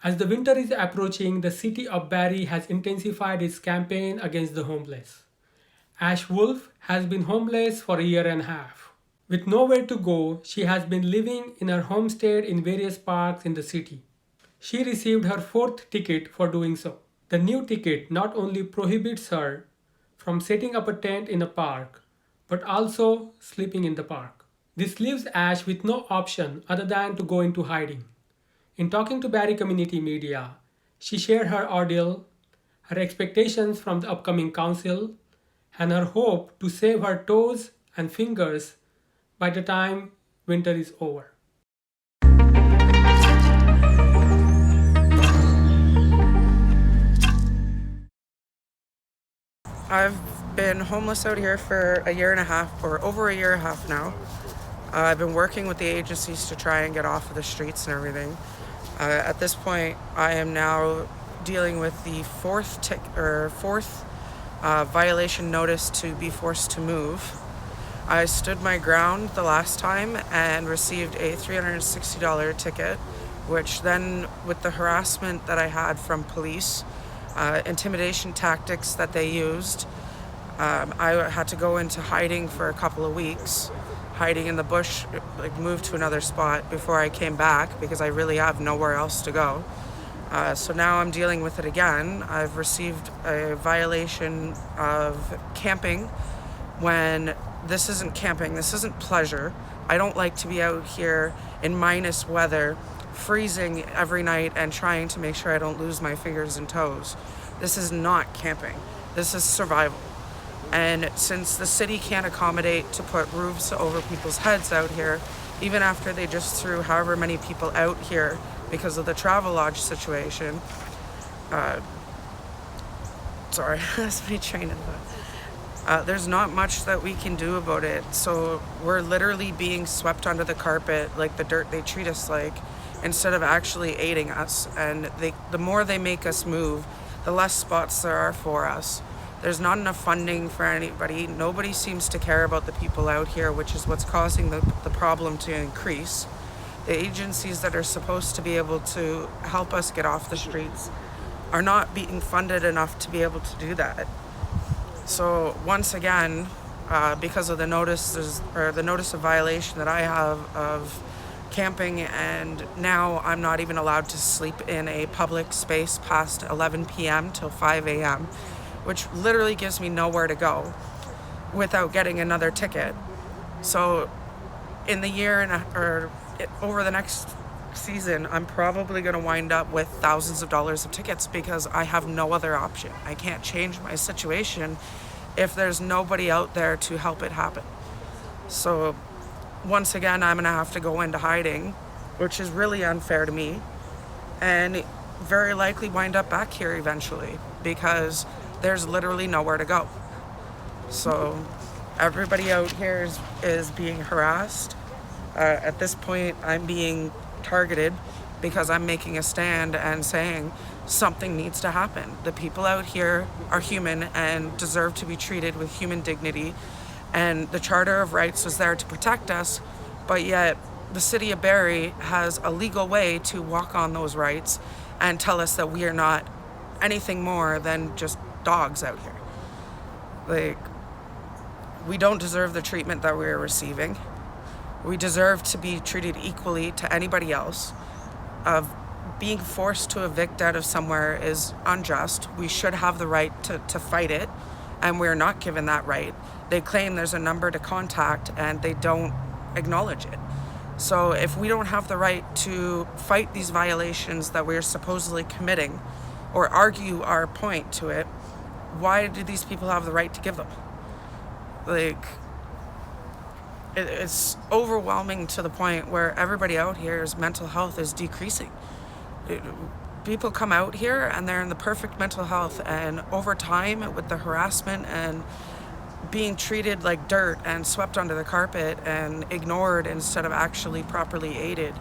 As the winter is approaching, the city of Barrie has intensified its campaign against the homeless. Ash Wolf has been homeless for a year and a half. With nowhere to go, she has been living in her homestead in various parks in the city. She received her fourth ticket for doing so. The new ticket not only prohibits her from setting up a tent in a park, but also sleeping in the park. This leaves Ash with no option other than to go into hiding. In talking to Barrie community media, she shared her ordeal, her expectations from the upcoming council, and her hope to save her toes and fingers by the time winter is over. I've been homeless out here for a year and a half, or over a year and a half now. I've been working with the agencies to try and get off of the streets and everything. At this point, I am now dealing with the fourth violation notice to be forced to move. I stood my ground the last time and received a $360 ticket, which then, with the harassment that I had from police, intimidation tactics that they used, I had to go into hiding for a couple of weeks, hiding in the bush, like moved to another spot before I came back because I really have nowhere else to go. So now I'm dealing with it again. I've received a violation of camping when this isn't camping, this isn't pleasure. I don't like to be out here in minus weather, freezing every night and trying to make sure I don't lose my fingers and toes. This is not camping. This is survival. And since the city can't accommodate to put roofs over people's heads out here, even after they just threw however many people out here because of the travel lodge situation, sorry, that's me training. There's not much that we can do about it. So we're literally being swept under the carpet like the dirt they treat us like, instead of actually aiding us. And the more they make us move, the less spots there are for us. There's not enough funding for anybody. Nobody seems to care about the people out here, which is what's causing the problem to increase. The agencies that are supposed to be able to help us get off the streets are not being funded enough to be able to do that. So once again, because of the notices or the notice of violation that I have of camping, and now I'm not even allowed to sleep in a public space past 11 p.m. till 5 a.m., which literally gives me nowhere to go without getting another ticket. So in the year over the next season, I'm probably going to wind up with thousands of dollars of tickets because I have no other option. I can't change my situation if there's nobody out there to help it happen. So once again, I'm going to have to go into hiding, which is really unfair to me, and very likely wind up back here eventually because there's literally nowhere to go. So everybody out here is being harassed. At this point, I'm being targeted because I'm making a stand and saying something needs to happen. The people out here are human and deserve to be treated with human dignity. And the Charter of Rights was there to protect us, but yet the city of Barrie has a legal way to walk on those rights and tell us that we are not anything more than just dogs out here. Like, we don't deserve the treatment that we're receiving. We deserve to be treated equally to anybody else. Being forced to evict out of somewhere is unjust. We should have the right to fight it, and we're not given that right. They claim there's a number to contact, and they don't acknowledge it. So if we don't have the right to fight these violations that we're supposedly committing or argue our point to it, why do these people have the right to give them? Like, it's overwhelming to the point where everybody out here's mental health is decreasing. People come out here and they're in the perfect mental health, and over time with the harassment and being treated like dirt and swept under the carpet and ignored instead of actually properly aided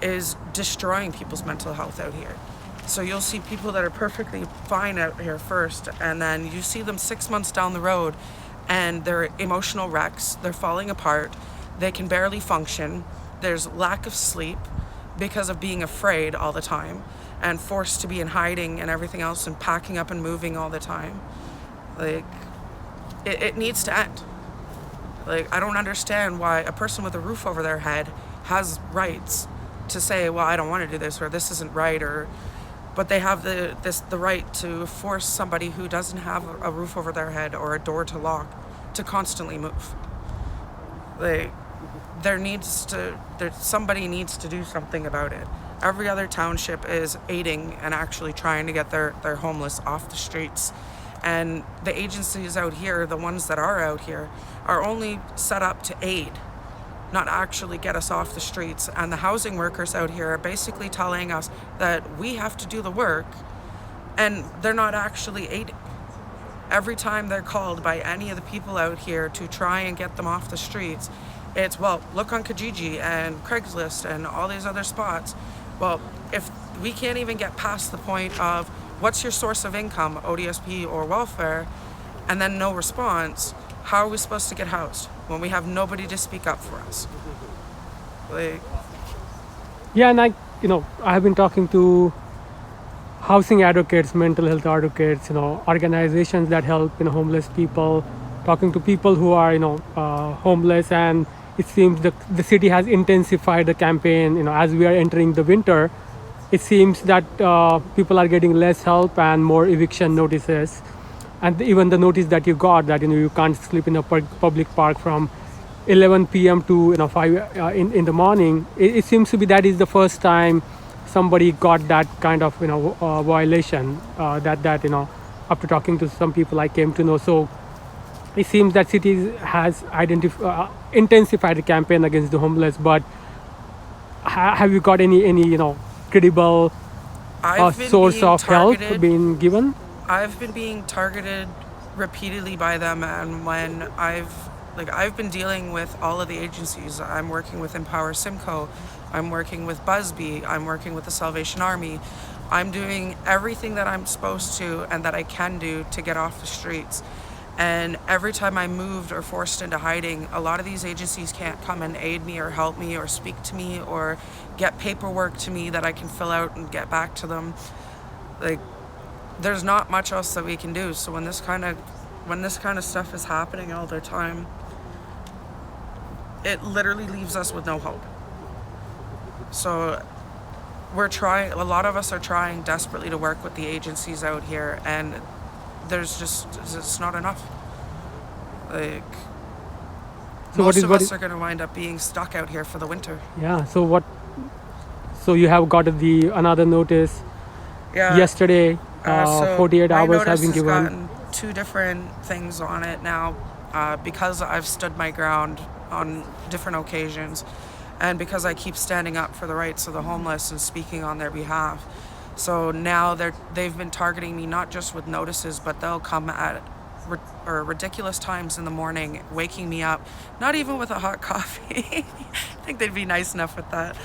is destroying people's mental health out here. So you'll see people that are perfectly fine out here first, and then you see them 6 months down the road and they're emotional wrecks, they're falling apart, they can barely function, there's lack of sleep because of being afraid all the time. and forced to be in hiding and everything else and packing up and moving all the time. Like, it needs to end. Like, I don't understand why a person with a roof over their head has rights to say, well, I don't want to do this, or this isn't right, but they have the right to force somebody who doesn't have a roof over their head or a door to lock to constantly move. Like, somebody needs to do something about it. Every other township is aiding and actually trying to get their homeless off the streets. And the agencies out here, the ones that are out here, are only set up to aid, not actually get us off the streets. And the housing workers out here are basically telling us that we have to do the work, and they're not actually aiding. Every time they're called by any of the people out here to try and get them off the streets, it's, well, look on Kijiji and Craigslist and all these other spots. Well, if we can't even get past the point of what's your source of income, ODSP or welfare, and then no response, how are we supposed to get housed when we have nobody to speak up for us? Like, Yeah, and I have been talking to housing advocates, mental health advocates, organizations that help homeless people, talking to people who are homeless, and it seems the city has intensified the campaign. As we are entering the winter, it seems that people are getting less help and more eviction notices, and even the notice that you got that you can't sleep in a public park from 11 p.m. to 5 in the morning. It seems to be that is the first time somebody got that kind of violation, that after talking to some people I came to know. So it seems that cities has intensified the campaign against the homeless. But have you got any credible I've been source being of help targeted. being given? I've been being targeted repeatedly by them, and when I've been dealing with all of the agencies. I'm working with Empower Simcoe, I'm working with Busby, I'm working with the Salvation Army. I'm doing everything that I'm supposed to and that I can do to get off the streets. And every time I'm moved or forced into hiding, a lot of these agencies can't come and aid me or help me or speak to me or get paperwork to me that I can fill out and get back to them. Like, there's not much else that we can do. So when this kind of stuff is happening all the time, it literally leaves us with no hope. So a lot of us are trying desperately to work with the agencies out here, and it's not enough. Like, So most of us are going to wind up being stuck out here for the winter. Yeah. So you have got another notice yesterday. So 48 my hours have notice been has given. gotten two different things on it now, because I've stood my ground on different occasions, and because I keep standing up for the rights of the homeless and speaking on their behalf. So now they've been targeting me not just with notices, but they'll come at ridiculous times in the morning, waking me up, not even with a hot coffee. I think they'd be nice enough with that.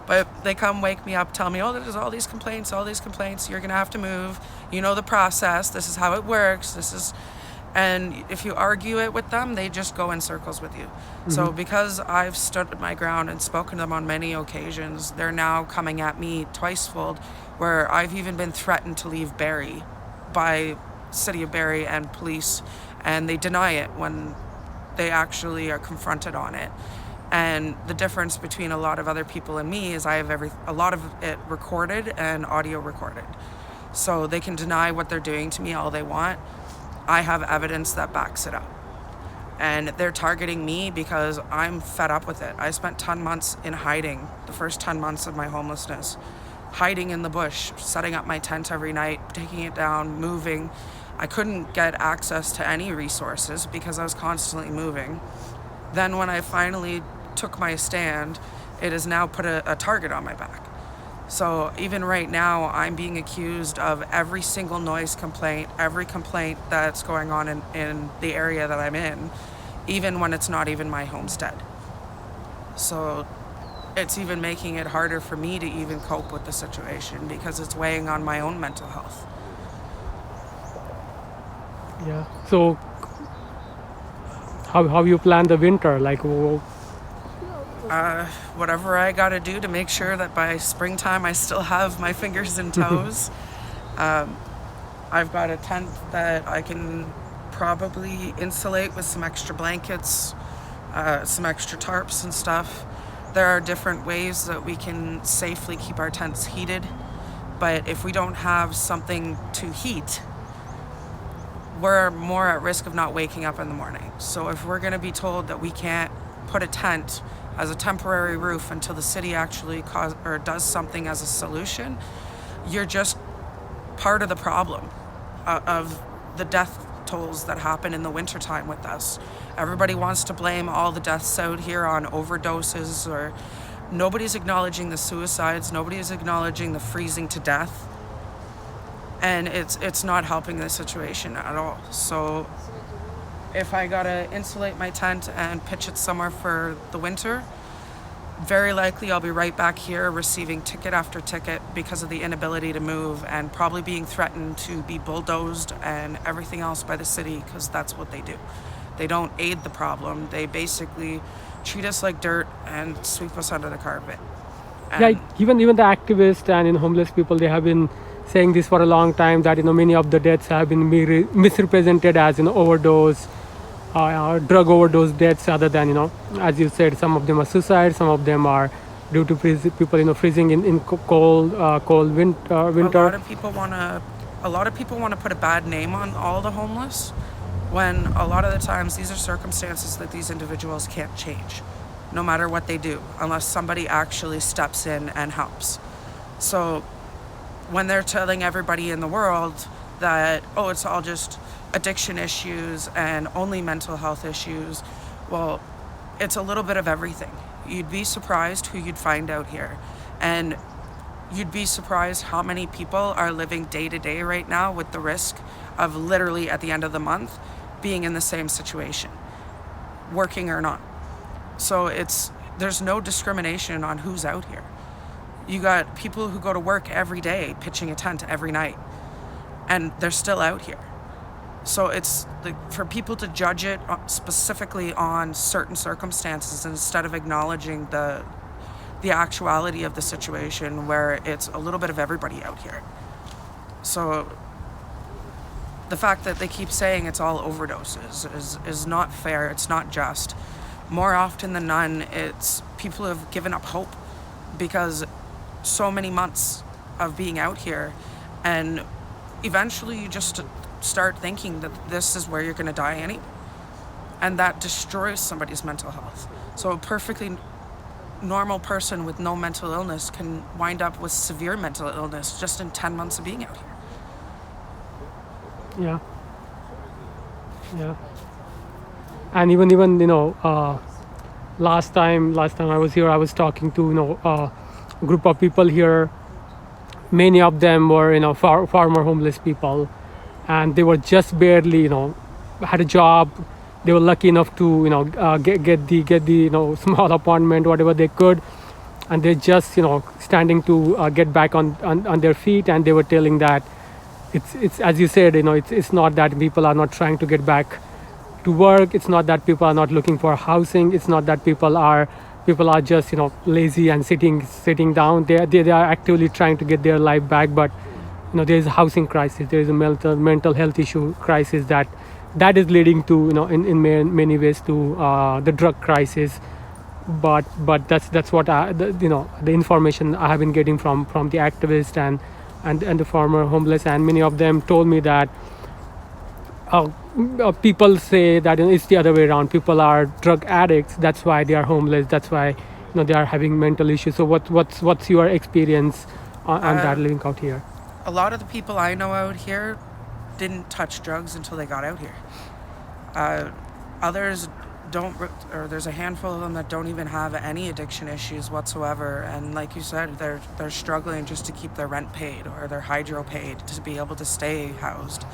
But they come wake me up, tell me, oh, there's all these complaints, you're going to have to move. You know the process, this is how it works, and if you argue it with them, they just go in circles with you. Mm-hmm. So because I've stood my ground and spoken to them on many occasions, they're now coming at me twicefold, where I've even been threatened to leave Barrie by City of Barrie and police, and they deny it when they actually are confronted on it. And the difference between a lot of other people and me is I have a lot of it recorded and audio recorded. So they can deny what they're doing to me all they want. I have evidence that backs it up. And they're targeting me because I'm fed up with it. I spent 10 months in hiding, the first 10 months of my homelessness, hiding in the bush, setting up my tent every night, taking it down, moving. I couldn't get access to any resources because I was constantly moving. Then when I finally took my stand, it has now put a target on my back. So even right now, I'm being accused of every single noise complaint, every complaint that's going on in the area that I'm in, even when it's not even my homestead. So it's even making it harder for me to even cope with the situation because it's weighing on my own mental health. Yeah. So how you plan the winter? Like, whatever I got to do to make sure that by springtime I still have my fingers and toes. I've got a tent that I can probably insulate with some extra blankets, some extra tarps and stuff. There are different ways that we can safely keep our tents heated, but if we don't have something to heat, we're more at risk of not waking up in the morning. So if we're going to be told that we can't put a tent as a temporary roof until the city actually does something as a solution, you're just part of the problem of the death tolls that happen in the wintertime with us. Everybody wants to blame all the deaths out here on overdoses, or nobody's acknowledging the suicides, nobody's acknowledging the freezing to death, and it's not helping the situation at all. So if I gotta insulate my tent and pitch it somewhere for the winter, very likely I'll be right back here receiving ticket after ticket because of the inability to move, and probably being threatened to be bulldozed and everything else by the city, because that's what they do. They don't aid the problem. They basically treat us like dirt and sweep us under the carpet. And Yeah, even the activists and homeless people, they have been saying this for a long time, that many of the deaths have been misrepresented as overdose, drug overdose deaths, other than as you said, some of them are suicide, some of them are due to people freezing in cold a winter. lot of people want to put a bad name on all the homeless, when a lot of the times these are circumstances that these individuals can't change, no matter what they do, unless somebody actually steps in and helps. So when they're telling everybody in the world that, oh, it's all just addiction issues and only mental health issues, well, it's a little bit of everything. You'd be surprised who you'd find out here. And you'd be surprised how many people are living day to day right now with the risk of literally at the end of the month being in the same situation, working or not. So there's no discrimination on who's out here. You got people who go to work every day pitching a tent every night, and they're still out here. So it's for people to judge it specifically on certain circumstances instead of acknowledging the actuality of the situation, where it's a little bit of everybody out here. So the fact that they keep saying it's all overdoses is not fair. It's not just. More often than none, it's people who have given up hope because so many months of being out here, and eventually you just start thinking that this is where you're going to die anyway, and that destroys somebody's mental health. So a perfectly normal person with no mental illness can wind up with severe mental illness just in 10 months of being out here. Yeah. And even last time I was here, I was talking to a group of people here. Many of them were former homeless people, and they were just barely had a job. They were lucky enough to get the small apartment, whatever they could, and they're just standing to get back on their feet. And they were telling that it's as you said, it's not that people are not trying to get back to work. It's not that people are not looking for housing. It's not that people are just lazy and sitting down. They are actively trying to get their life back. But there is a housing crisis. There is a mental health issue crisis that is leading to in many ways to the drug crisis. But that's what the information I have been getting from the activists and the former homeless. And many of them told me that people say that it's the other way around. People are drug addicts. That's why they are homeless. That's why they are having mental issues. So what's your experience on that living out here? A lot of the people I know out here didn't touch drugs until they got out here. Others don't, or there's a handful of them that don't even have any addiction issues whatsoever. And like you said, they're struggling just to keep their rent paid or their hydro paid to be able to stay housed.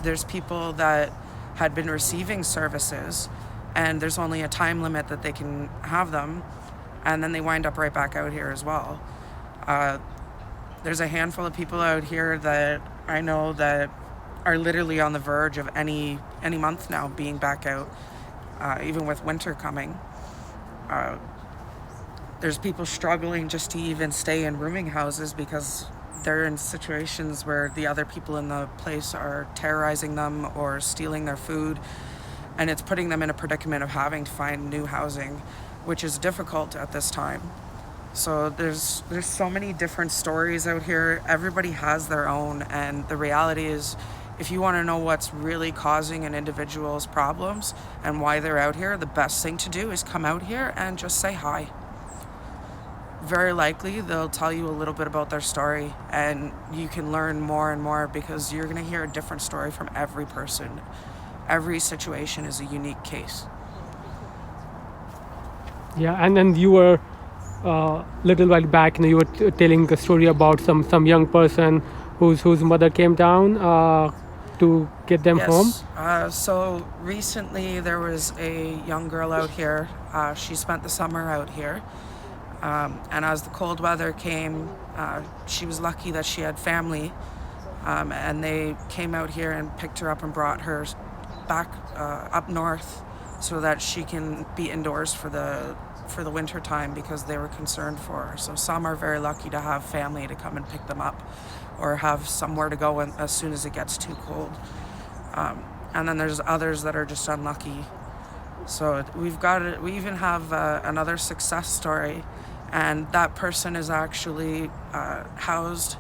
There's people that had been receiving services, and there's only a time limit that they can have them, and then they wind up right back out here as well. There's a handful of people out here that I know that are literally on the verge of any month now being back out, even with winter coming. There's people struggling just to even stay in rooming houses because they're in situations where the other people in the place are terrorizing them or stealing their food, and it's putting them in a predicament of having to find new housing, which is difficult at this time. So there's so many different stories out here. Everybody has their own, and the reality is, if you want to know what's really causing an individual's problems and why they're out here, the best thing to do is come out here and just say hi. Very likely they'll tell you a little bit about their story, and you can learn more and more because you're going to hear a different story from every person. Every situation is a unique case. Yeah, and then you were little while back, you were telling a story about some young person whose mother came down to get them home. So recently there was a young girl out here. She spent the summer out here. And as the cold weather came, she was lucky that she had family. And they came out here and picked her up and brought her back up north so that she can be indoors for the winter time because they were concerned for her. So some are very lucky to have family to come and pick them up or have somewhere to go as soon as it gets too cold. And then there's others that are just unlucky. So we even have another success story, and that person is actually housed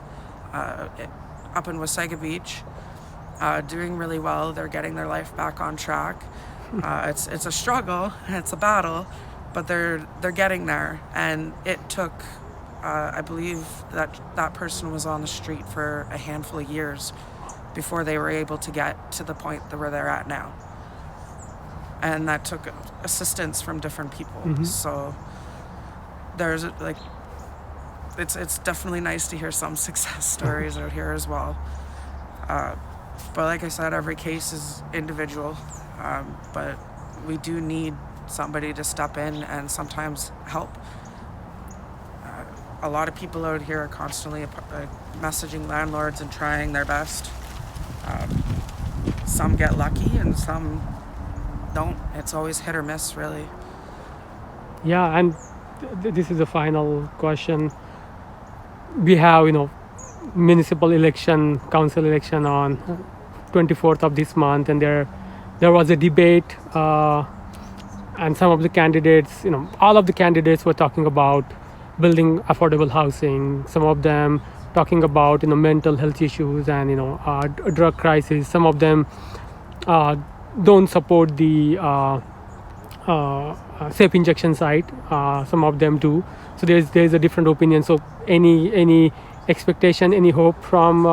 up in Wasaga Beach, doing really well. They're getting their life back on track. It's a struggle, it's a battle, but they're getting there. And it took, I believe that person was on the street for a handful of years before they were able to get to the point where they're at now. And that took assistance from different people. Mm-hmm. So there's it's definitely nice to hear some success stories out here as well. But like I said, every case is individual. But we do need somebody to step in and sometimes help. A lot of people out here are constantly messaging landlords and trying their best. Some get lucky and some don't. It's always hit or miss, really. Yeah, and this is the final question. We have, municipal election, council election on 24th of this month, and there was a debate, and some of the candidates, all of the candidates were talking about building affordable housing. Some of them talking about mental health issues and drug crisis. Some of them don't support the safe injection site. Some of them do. So there's a different opinion. So any expectation, any hope from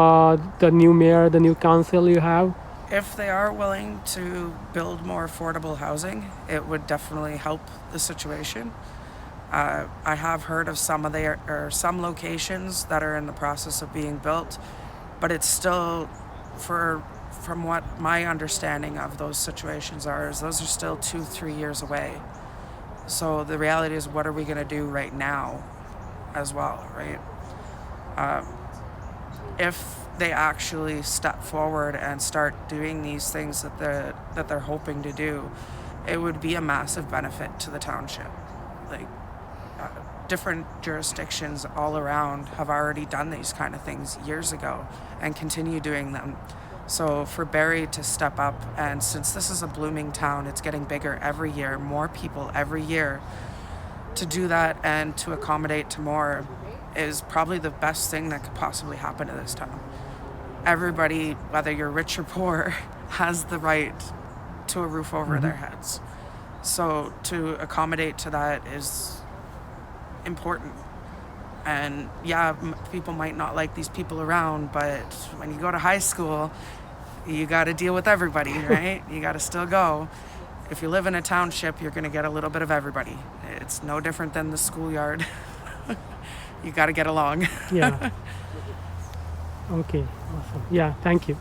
the new mayor, the new council you have? If they are willing to build more affordable housing, it would definitely help the situation. I have heard of some locations that are in the process of being built, but it's still, from what my understanding of those situations is those are still 2-3 years away. So the reality is, what are we going to do right now as well, right? If they actually step forward and start doing these things that they're hoping to do, it would be a massive benefit to the township. Different jurisdictions all around have already done these kind of things years ago and continue doing them. So for Barrie to step up, and since this is a blooming town, it's getting bigger every year, more people every year, to do that and to accommodate to more is probably the best thing that could possibly happen to this town. Everybody, whether you're rich or poor, has the right to a roof over their heads. So to accommodate to that is important. And yeah, people might not like these people around, but when you go to high school, you got to deal with everybody, right? You got to still go. If you live in a township, you're going to get a little bit of everybody. It's no different than the schoolyard. You got to get along. Yeah. Okay, awesome. Yeah, thank you.